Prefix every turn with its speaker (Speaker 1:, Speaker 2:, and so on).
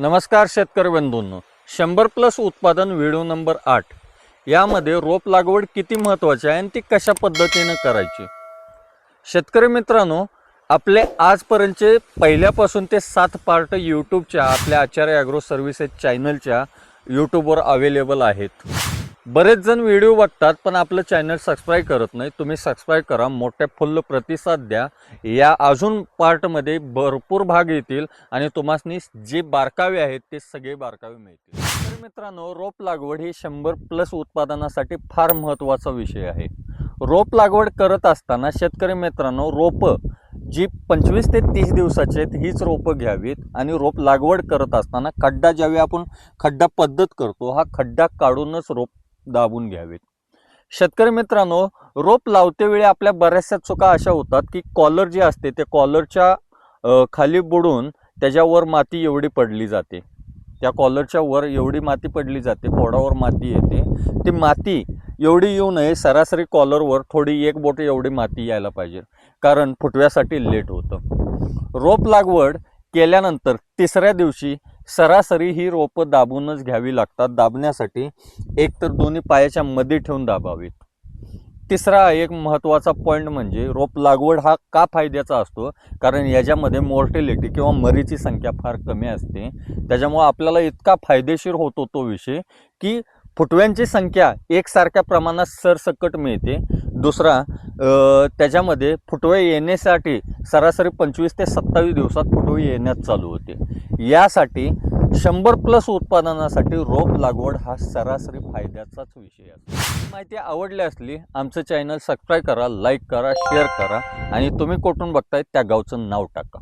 Speaker 1: नमस्कार शेतकरी बंधूंनो, 100+ उत्पादन व्हिडिओ नंबर 8 यामध्ये रोप लागवड किती महत्त्वाची आहे आणि ती कशा पद्धतीने करायची। शेतकरी मित्रांनो, आपले आजपर्यंतचे पहिल्यापासून ते 7 पार्ट यूट्यूबच्या आपल्या आचार्य ॲग्रो सर्व्हिसेस चॅनलच्या यूट्यूबवर अवेलेबल आहेत। बरेच जण व्हिडिओ बघतात पण आपलं चॅनल सबस्क्राइब करत नाही। तुम्ही सबस्क्राइब करा, मोठे फुल्ल प्रतिसाद द्या। या अजून पार्टमध्ये भरपूर भाग येतील आणि तुम्हाला जे बारकावे आहेत ते सगळे बारकावे मिळतील। तर मित्रांनो, रोप लागवड ही 100+ उत्पादनासाठी फार महत्त्वाचा विषय आहे। रोप लागवड करत असताना शेतकरी मित्रांनो, रोप जी 25 ते 30 दिवसाचे आहेत हीच रोपं घ्यावीत आणि रोप लागवड करत असताना खड्डा ज्यावेळी आपण खड्डा पद्धत करतो हा खड्डा काढूनच रोप दाबून घ्यावेत। शेतकरी मित्रांनो, रोप लावते वेळी आपल्या बऱ्याचशा चुका अशा होतात की कॉलर जी असते ते कॉलरच्या खाली बुडून त्याच्यावर माती एवढी पडली जाते, त्या कॉलरच्या वर एवढी माती पडली जाते, पोडावर माती येते। ती माती एवढी येऊ नये, सरासरी कॉलरवर थोडी 1 बोट एवढी माती यायला पाहिजे, कारण फुटव्यासाठी लेट होतं। रोप लागवड केल्यानंतर तिसऱ्या दिवशी सरासरी ही रोपं दाबूनच घ्यावी लागतात। दाबण्यासाठी एक तर दोन्ही पायाच्या मध्ये ठेवून दाबावीत। तिसरा एक महत्त्वाचा पॉईंट म्हणजे रोप लागवड हा का फायद्याचा असतो, कारण याच्यामध्ये मॉर्टेलिटी किंवा मरीची संख्या फार कमी असते। त्याच्यामुळे आपल्याला इतका फायदेशीर होतो तो विषय की फुटव्यांची संख्या एकसारख्या प्रमाणात सरसकट मिळते। दुसरा त्याच्यामध्ये फुटवे येण्यासाठी सरासरी 25 ते 27 दिवसात फुटवे येण्यास चालू होते। यासाठी 100+ उत्पादनासाठी रोप लागवड हा सरासरी फायद्याचाच विषय असतो। माहिती आवडली असली आमचं चॅनल सबस्क्राइब करा, लाईक करा, शेअर करा आणि तुम्ही कुठून बघताय त्या गावचं नाव टाका।